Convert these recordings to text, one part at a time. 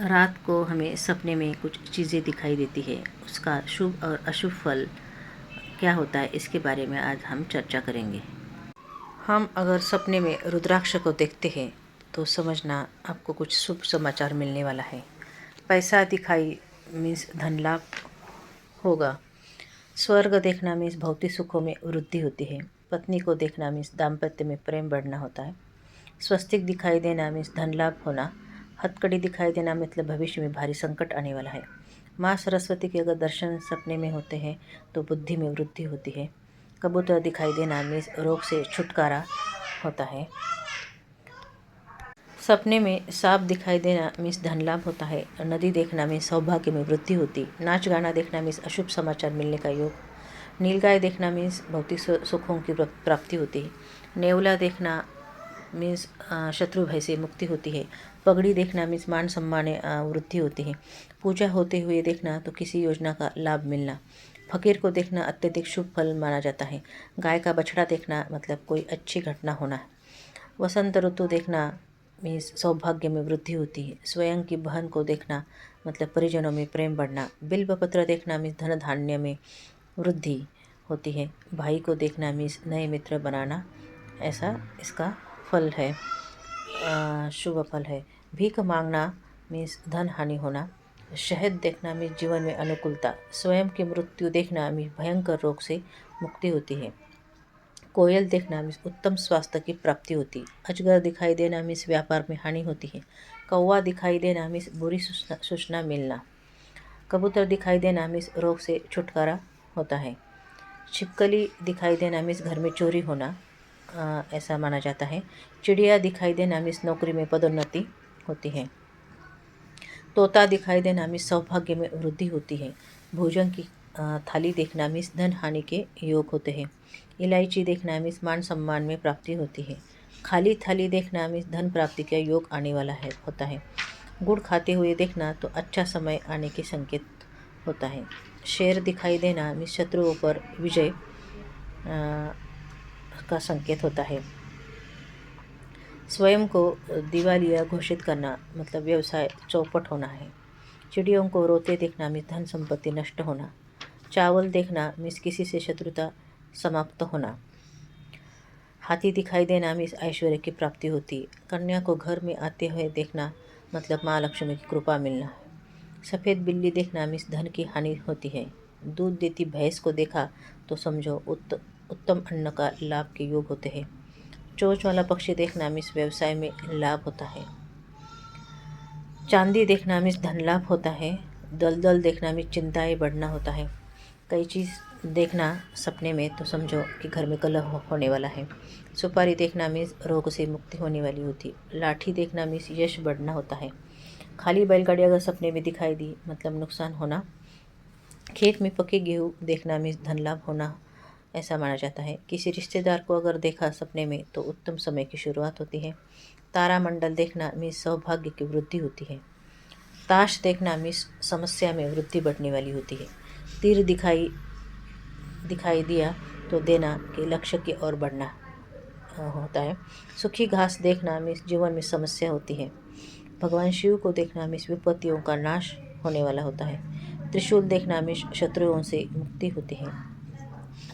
रात को हमें सपने में कुछ चीज़ें दिखाई देती है, उसका शुभ और अशुभ फल क्या होता है, इसके बारे में आज हम चर्चा करेंगे। हम अगर सपने में रुद्राक्ष को देखते हैं तो समझना आपको कुछ शुभ समाचार मिलने वाला है। पैसा दिखाई मीन्स धन लाभ होगा। स्वर्ग देखना मीन्स भौतिक सुखों में वृद्धि होती है। पत्नी को देखना मीन्स दाम्पत्य में प्रेम बढ़ना होता है। स्वस्तिक दिखाई देना मीन्स धन लाभ होना। हथकड़ी दिखाई देना मतलब भविष्य में भारी संकट आने वाला है। माँ सरस्वती के अगर दर्शन सपने में होते हैं तो बुद्धि में वृद्धि होती है। कबूतर दिखाई देना मीन्स रोग से छुटकारा होता है। सपने में सांप दिखाई देना मीन्स धन लाभ होता है। नदी देखना मीन्स सौभाग्य में वृद्धि होती। नाच गाना देखना मीन्स अशुभ समाचार मिलने का योग। नीलगाय देखना मीन्स भौतिक सुखों की प्राप्ति होती है। नेवला देखना मीन्स शत्रु भय से मुक्ति होती है। पगड़ी देखना मीन्स मान सम्मान वृद्धि होती है। पूजा होते हुए देखना तो किसी योजना का लाभ मिलना। फकीर को देखना अत्यधिक शुभ फल माना जाता है। गाय का बछड़ा देखना मतलब कोई अच्छी घटना होना है। वसंत ऋतु देखना मीन्स सौभाग्य में वृद्धि होती है। स्वयं की बहन को देखना मतलब परिजनों में प्रेम बढ़ना। बिल्व पत्र देखना मीन्स धन धान्य में वृद्धि होती है। भाई को देखना मीन्स नए मित्र बनाना, ऐसा इसका फल है, शुभ फल है। भीख मांगना मीन्स धन हानि होना। शहद देखना मीन्स जीवन में अनुकूलता। स्वयं की मृत्यु देखना मीन्स भयंकर रोग से मुक्ति होती है। कोयल देखना मीन्स उत्तम स्वास्थ्य की प्राप्ति होती। अजगर दिखाई देना मीन्स व्यापार में हानि होती है। कौवा दिखाई देना मीन्स बुरी सूचना मिलना। कबूतर दिखाई देना मीन्स रोग से छुटकारा होता है। छिपकली दिखाई देना मीन्स घर में चोरी होना, ऐसा माना जाता है। चिड़िया दिखाई देना मीन्स नौकरी में पदोन्नति होती है। तोता दिखाई देना मीन्स सौभाग्य में वृद्धि होती है। भोजन की थाली देखना मीन्स धन हानि के योग होते हैं। इलायची देखना मीन्स मान सम्मान में प्राप्ति होती है। खाली थाली देखना मीन्स धन प्राप्ति का योग आने वाला है होता है। गुड़ खाते हुए देखना तो अच्छा समय आने के संकेत होता है। शेर दिखाई देना मीन्स शत्रुओं पर विजय का संकेत होता है। स्वयं को दिवालिया घोषित करना मतलब व्यवसाय चौपट होना है। चिड़ियों को रोते देखना मीन्स धन संपत्ति नष्ट होना। चावल देखना मीन्स किसी से शत्रुता समाप्त होना। हाथी दिखाई देना मीन्स ऐश्वर्य की प्राप्ति होती। कन्या को घर में आते हुए देखना मतलब माँ लक्ष्मी की कृपा मिलना। सफ़ेद बिल्ली देखना मीन्स धन की हानि होती है। दूध देती भैंस को देखा तो समझो उत्तम अन्न का लाभ के योग होते हैं। चोंच वाला पक्षी देखना मीन्स व्यवसाय में लाभ होता है। चांदी देखना मीन्स धन लाभ होता है। दलदल देखना मीन्स चिंताएं बढ़ना होता है। कई चीज़ देखना सपने में तो समझो कि घर में कलह होने वाला है। सुपारी देखना मीन्स रोग से मुक्ति होने वाली होती। लाठी देखना मीन्स यश बढ़ना होता है। खाली बैलगाड़ी अगर सपने में दिखाई दी मतलब नुकसान होना। खेत में पके गेहूँ देखना मीन्स धन लाभ होना, ऐसा माना जाता है। किसी रिश्तेदार को अगर देखा सपने में तो उत्तम समय की शुरुआत होती है। तारामंडल देखना मीन्स सौभाग्य की वृद्धि होती है। ताश देखना मीन्स समस्या में वृद्धि बढ़ने वाली होती है। तीर दिखाई दिया तो देना कि लक्ष्य की ओर बढ़ना होता है। सूखी घास देखना मीन्स जीवन में समस्या होती है। भगवान शिव को देखना मीन्स विपत्तियों का नाश होने वाला होता है। त्रिशूल देखना मीन्स शत्रुओं से मुक्ति होती है।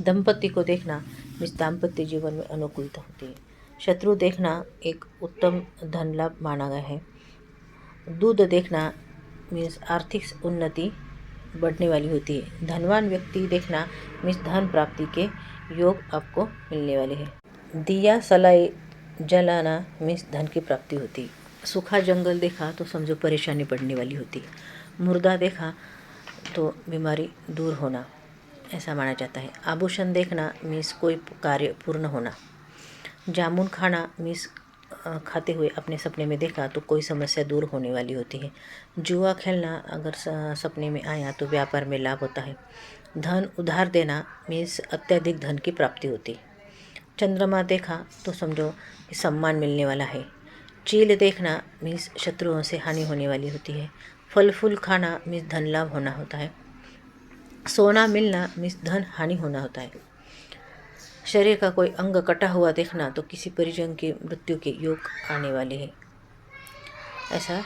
दंपति को देखना मीन्स दाम्पत्य जीवन में अनुकूलता होती है। शत्रु देखना एक उत्तम धन लाभ माना गया है। दूध देखना मीन्स आर्थिक उन्नति बढ़ने वाली होती है। धनवान व्यक्ति देखना मीन्स धन प्राप्ति के योग आपको मिलने वाले हैं। दिया सलाई जलाना मीन्स धन की प्राप्ति होती है। सूखा जंगल देखा तो समझो परेशानी बढ़ने वाली होती है। मुर्दा देखा तो बीमारी दूर होना, ऐसा माना जाता है। आभूषण देखना मीन्स कोई कार्य पूर्ण होना। जामुन खाना मीन्स खाते हुए अपने सपने में देखा तो कोई समस्या दूर होने वाली होती है। जुआ खेलना अगर सपने में आया तो व्यापार में लाभ होता है। धन उधार देना मीन्स अत्यधिक धन की प्राप्ति होती। चंद्रमा देखा तो समझो कि सम्मान मिलने वाला है। चील देखना मीन्स शत्रुओं से हानि होने वाली होती है। फल फूल खाना मीन्स धन लाभ होना होता है। सोना मिलना मीन्स धन हानि होना होता है। शरीर का कोई अंग कटा हुआ देखना तो किसी परिजन की मृत्यु के योग आने वाले हैं, ऐसा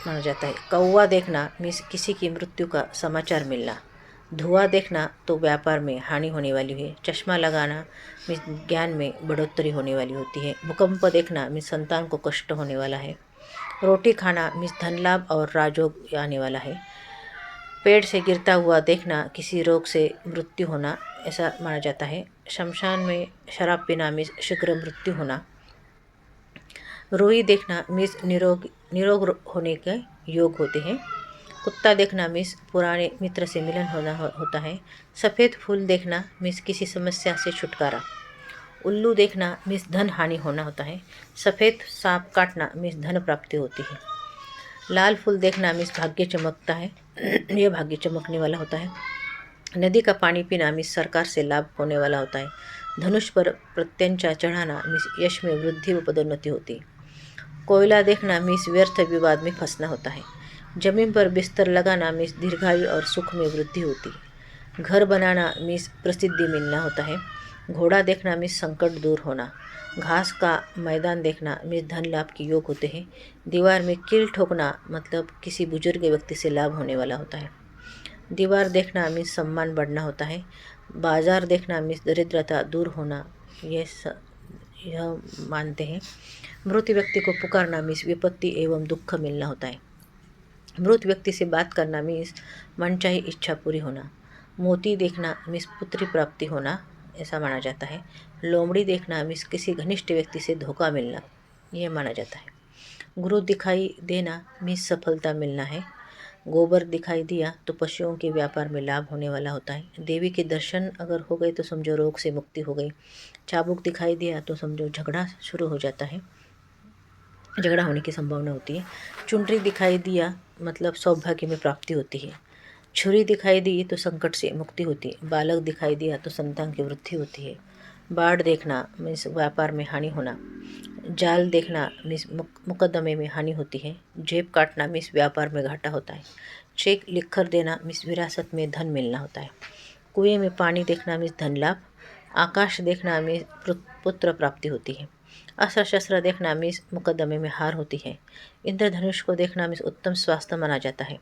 माना जाता है। कौवा देखना मीन्स किसी की मृत्यु का समाचार मिलना। धुआं देखना तो व्यापार में हानि होने वाली है। चश्मा लगाना मीन्स ज्ञान में बढ़ोतरी होने वाली होती है। भूकंप देखना मीन्स संतान को कष्ट होने वाला है। रोटी खाना मीन्स धन लाभ और राजयोग आने वाला है। पेड़ से गिरता हुआ देखना किसी रोग से मृत्यु होना ऐसा माना जाता है। शमशान में शराब पीना मीन्स शीघ्र मृत्यु होना। रोई देखना मीन्स निरोग होने के योग होते हैं। कुत्ता देखना मीन्स पुराने मित्र से मिलन होता है। सफ़ेद फूल देखना मीन्स किसी समस्या से छुटकारा। उल्लू देखना मीन्स धन हानि होना होता है। सफ़ेद सांप काटना मीन्स धन प्राप्ति होती है। लाल फूल देखना मीन्स भाग्य चमकता है। यह भाग्य चमकने वाला होता है। नदी का पानी पीना मीन्स सरकार से लाभ होने वाला होता है। धनुष पर प्रत्यंचा चढ़ाना मीन्स यश में वृद्धि व पदोन्नति होती है। कोयला देखना मीन्स व्यर्थ विवाद में फंसना होता है। जमीन पर बिस्तर लगाना मीन्स दीर्घायु और सुख में वृद्धि होती है। घर बनाना मीन्स प्रसिद्धि मिलना होता है। घोड़ा देखना मीन्स संकट दूर होना। घास का मैदान देखना मीन्स धन लाभ के योग होते हैं। दीवार में कील ठोकना मतलब किसी बुजुर्ग व्यक्ति से लाभ होने वाला होता है। दीवार देखना मीन्स सम्मान बढ़ना होता है। बाजार देखना मीन्स दरिद्रता दूर होना यह मानते हैं। मृत व्यक्ति को पुकारना मीन्स विपत्ति एवं दुख मिलना होता है। मृत व्यक्ति से बात करना मीन्स मनचाही इच्छा पूरी होना। मोती देखना मीन्स पुत्री प्राप्ति होना ऐसा माना जाता है। लोमड़ी देखना मीन्स किसी घनिष्ठ व्यक्ति से धोखा मिलना यह माना जाता है। गुरु दिखाई देना मीन्स सफलता मिलना है। गोबर दिखाई दिया तो पशुओं के व्यापार में लाभ होने वाला होता है। देवी के दर्शन अगर हो गए तो समझो रोग से मुक्ति हो गई। चाबुक दिखाई दिया तो समझो झगड़ा शुरू हो जाता है, झगड़ा होने की संभावना होती है। चुनरी दिखाई दिया मतलब सौभाग्य में प्राप्ति होती है। छुरी दिखाई दी तो संकट से मुक्ति होती है। बालक दिखाई दिया तो संतान की वृद्धि होती है। बाढ़ देखना मीन्स व्यापार में हानि होना। जाल देखना मीन्स मुकदमे में हानि होती है। जेब काटना मीन्स व्यापार में घाटा होता है। चेक लिख कर देना मीन्स विरासत में धन मिलना होता है। कुएं में पानी देखना मीन्स धन लाभ। आकाश देखना मीन्स पुत्र प्राप्ति होती है। अस्त्र शस्त्र देखना मीन्स मुकदमे में हार होती है। इंद्रधनुष को देखना मीन्स उत्तम स्वास्थ्य माना जाता है।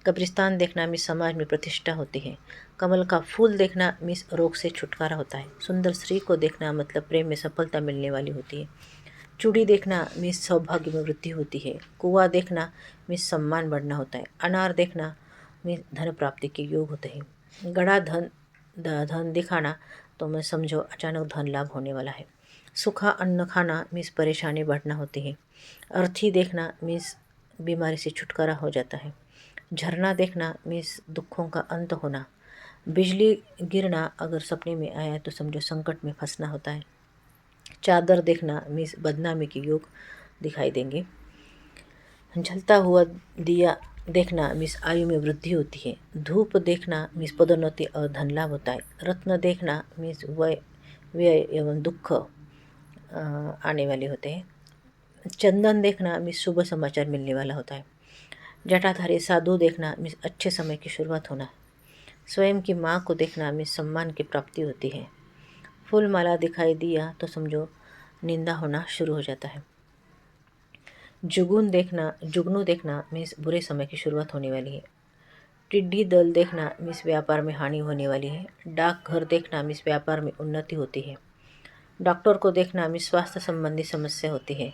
कब्रिस्तान देखना मीन्स समाज में प्रतिष्ठा होती है। कमल का फूल देखना मीन्स रोग से छुटकारा होता है। सुंदर स्त्री को देखना मतलब प्रेम में सफलता मिलने वाली होती है। चूड़ी देखना मीन्स सौभाग्य में वृद्धि होती है। कुआं देखना मीन्स सम्मान बढ़ना होता है। अनार देखना मीन्स धन प्राप्ति के योग होते हैं। गड़ा धन दिखाना तो मैं समझो अचानक धन लाभ होने वाला है। सूखा अन्न खाना मीन्स परेशानी बढ़ना होती है। अर्थी देखना मीन्स बीमारी से छुटकारा हो जाता है। झरना देखना मीन्स दुखों का अंत होना। बिजली गिरना अगर सपने में आया तो समझो संकट में फंसना होता है। चादर देखना मीन्स बदनामी के योग दिखाई देंगे। जलता हुआ दिया देखना मीन्स आयु में वृद्धि होती है। धूप देखना मीन्स पदोन्नति और धन लाभ होता है। रत्न देखना मीन्स व्यय एवं दुख आने वाले होते हैं। चंदन देखना मीन्स शुभ समाचार मिलने वाला होता है। जटाधारी साधु देखना मीन्स अच्छे समय की शुरुआत होना। स्वयं की माँ को देखना मीन्स सम्मान की प्राप्ति होती है। फूल माला दिखाई दिया तो समझो निंदा होना शुरू हो जाता है। जुगनू देखना मीन्स बुरे समय की शुरुआत होने वाली है। टिड्डी दल देखना मीन्स व्यापार में हानि होने वाली है। डाकघर देखना मीन्स व्यापार में उन्नति होती है। डॉक्टर को देखना मीन्स स्वास्थ्य संबंधी समस्या होती है।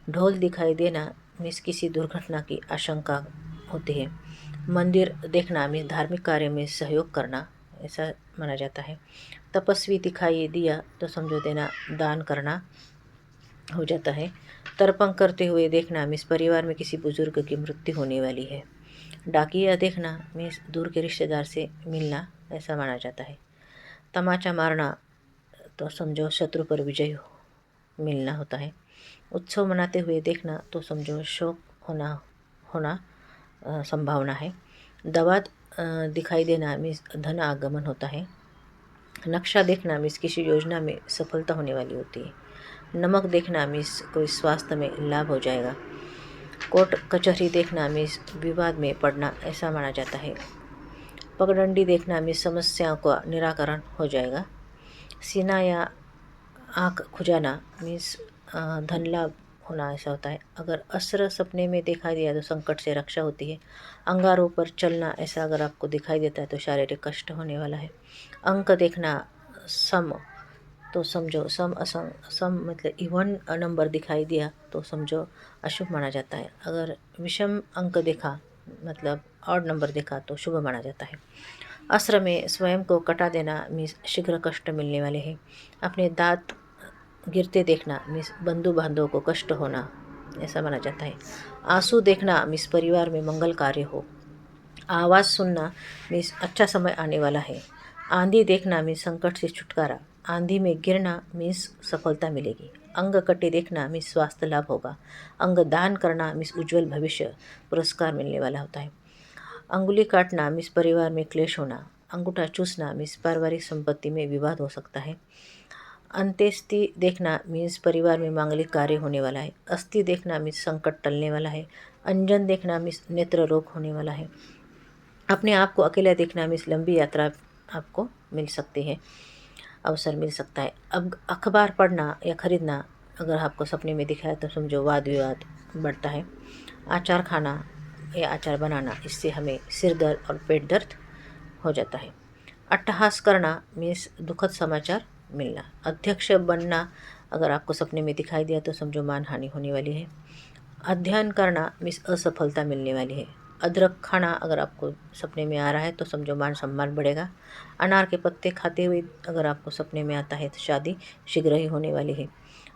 ढोल दिखाई देना मीन्स किसी दुर्घटना की आशंका होती है। मंदिर देखना मीन्स धार्मिक कार्य में सहयोग करना ऐसा माना जाता है। तपस्वी दिखाई दिया तो समझो देना दान करना हो जाता है। तर्पण करते हुए देखना मीन्स परिवार में किसी बुजुर्ग की मृत्यु होने वाली है। डाकिया देखना मीन्स दूर के रिश्तेदार से मिलना ऐसा माना जाता है। तमाचा मारना तो समझो शत्रु पर विजय मिलना होता है। उत्सव मनाते हुए देखना तो समझो शोक होना संभावना है। दवा दिखाई देना मीन्स धन आगमन होता है। नक्शा देखना मीन्स किसी योजना में सफलता होने वाली होती है। नमक देखना मीन्स कोई स्वास्थ्य में लाभ हो जाएगा। कोर्ट कचहरी देखना मीन्स विवाद में पड़ना ऐसा माना जाता है। पगडंडी देखना मीन्स समस्याओं का निराकरण हो जाएगा। सीना या आँख खुजाना मीन्स धन लाभ होना ऐसा होता है। अगर असुर सपने में दिखाई दिया तो संकट से रक्षा होती है। अंगारों पर चलना ऐसा अगर आपको दिखाई देता है तो शारीरिक कष्ट होने वाला है। अंक देखना सम तो समझो सम असंग, सम मतलब इवन नंबर दिखाई दिया तो समझो अशुभ माना जाता है। अगर विषम अंक देखा मतलब ऑड नंबर देखा तो शुभ माना जाता है। अस्त्र में स्वयं को कटा देना मीन्स शीघ्र कष्ट मिलने वाले हैं। अपने दांत गिरते देखना मीन्स बंधु बांधवों को कष्ट होना ऐसा माना जाता है। आंसू देखना मीन्स परिवार में मंगल कार्य हो। आवाज़ सुनना मीन्स अच्छा समय आने वाला है। आंधी देखना मीन्स संकट से छुटकारा। आंधी में गिरना मीन्स सफलता मिलेगी। अंग कटे देखना मीन्स स्वास्थ्य लाभ होगा। अंग दान करना मीन्स उज्जवल भविष्य पुरस्कार मिलने वाला होता है। अंगुली काटना मीन्स परिवार में क्लेश होना। अंगूठा चूसना मीन्स पारिवारिक संपत्ति में विवाद हो सकता है। अंत्येष्टि देखना मीन्स परिवार में मांगलिक कार्य होने वाला है। अस्थि देखना मीन्स संकट टलने वाला है। अंजन देखना मीन्स नेत्र रोग होने वाला है। अपने आप को अकेला देखना मीन्स लंबी यात्रा आपको मिल सकती है, अवसर मिल सकता है। अब अखबार पढ़ना या खरीदना अगर आपको सपने में दिखाया तो समझो वाद विवाद बढ़ता है। अचार खाना या अचार बनाना इससे हमें सिर दर्द और पेट दर्द हो जाता है। अट्टहास करना मीन्स दुखद समाचार मिलना। अध्यक्ष बनना अगर आपको सपने में दिखाई दिया तो समझो मान हानि होने वाली है। अध्ययन करना मीन्स असफलता मिलने वाली है। अदरक खाना अगर आपको सपने में आ रहा है तो समझो मान सम्मान बढ़ेगा। अनार के पत्ते खाते हुए अगर आपको सपने में आता है तो शादी शीघ्र ही होने वाली है।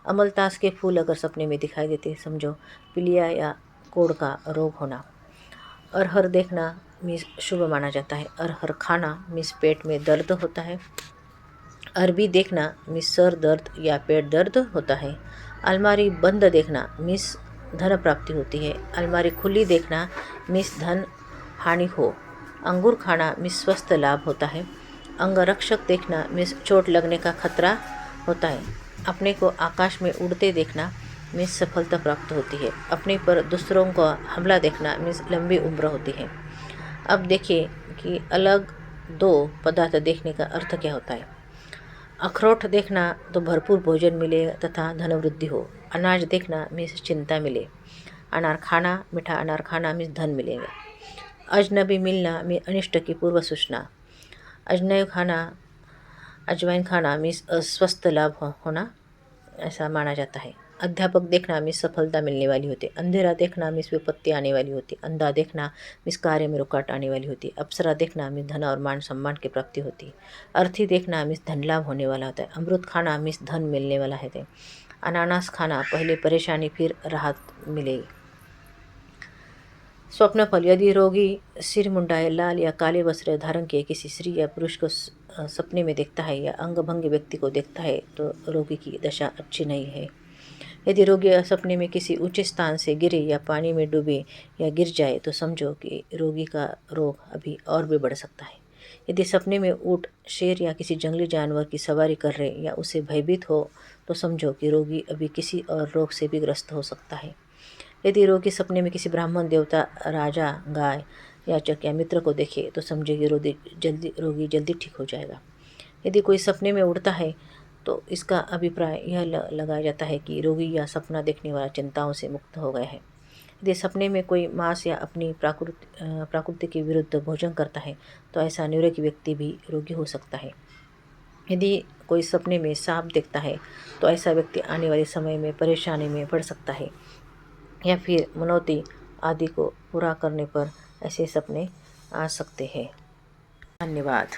अमलतास के फूल अगर सपने में दिखाई देते समझो पीलिया या कोढ़ का रोग होना। अरहर देखना मीन्स शुभ माना जाता है। अरहर खाना मीन्स पेट में दर्द होता है। अरबी देखना मीन्स सर दर्द या पेट दर्द होता है। अलमारी बंद देखना मीन्स धन प्राप्ति होती है। अलमारी खुली देखना मीन्स धन हानि हो। अंगूर खाना मीन्स स्वस्थ लाभ होता है। अंगरक्षक देखना मीन्स चोट लगने का खतरा होता है। अपने को आकाश में उड़ते देखना मीन्स सफलता प्राप्त होती है। अपने पर दूसरों का हमला देखना मीन्स लंबी उम्र होती है। अब देखिए कि अलग दो पदार्थ देखने का अर्थ क्या होता है। अखरोट देखना तो भरपूर भोजन मिले तथा धन वृद्धि हो। अनाज देखना मीन्स चिंता मिले। अनार खाना मीठा अनार खाना मीन्स धन मिलेगा। अजनबी मिलना मीन्स अनिष्ट की पूर्व सूचना। अजनबी खाना अजवाइन खाना मीन्स अस्वस्थ लाभ होना ऐसा माना जाता है। अध्यापक देखना मीन्स सफलता मिलने वाली होती। अंधेरा देखना मीन्स विपत्ति आने वाली होती। अंधा देखना मीन्स कार्य में रुकावट आने वाली होती। अप्सरा देखना मीन्स धन और मान सम्मान की प्राप्ति होती। अर्थी देखना मीन्स धन लाभ होने वाला होता है। अमृत खाना मीन्स धन मिलने वाला है। अनानास खाना पहले परेशानी फिर राहत मिलेगी। स्वप्न फल यदि रोगी सिर मुंडाए लाल या काले वस्त्र धारण किए किसी स्त्री या पुरुष को सपने में देखता है या अंगभंगी व्यक्ति को देखता है तो रोगी की दशा अच्छी नहीं है। यदि रोगी सपने में किसी ऊंचे स्थान से गिरे या पानी में डूबे या गिर जाए तो समझो कि रोगी का रोग अभी और भी बढ़ सकता है। यदि सपने में ऊंट शेर या किसी जंगली जानवर की सवारी कर रहे या उसे भयभीत हो तो समझो कि रोगी अभी किसी और रोग से भी ग्रस्त हो सकता है। यदि रोगी सपने में किसी ब्राह्मण देवता राजा गाय याचक या मित्र को देखे तो समझे कि रोगी जल्दी ठीक हो जाएगा। यदि कोई सपने में उड़ता है तो इसका अभिप्राय यह लगाया जाता है कि रोगी या सपना देखने वाला चिंताओं से मुक्त हो गया है। यदि सपने में कोई मांस या अपनी प्रकृति के विरुद्ध भोजन करता है तो ऐसा निरोगी व्यक्ति भी रोगी हो सकता है। यदि कोई सपने में सांप देखता है तो ऐसा व्यक्ति आने वाले समय में परेशानी में पड़ सकता है या फिर मनौती आदि को पूरा करने पर ऐसे सपने आ सकते हैं। धन्यवाद।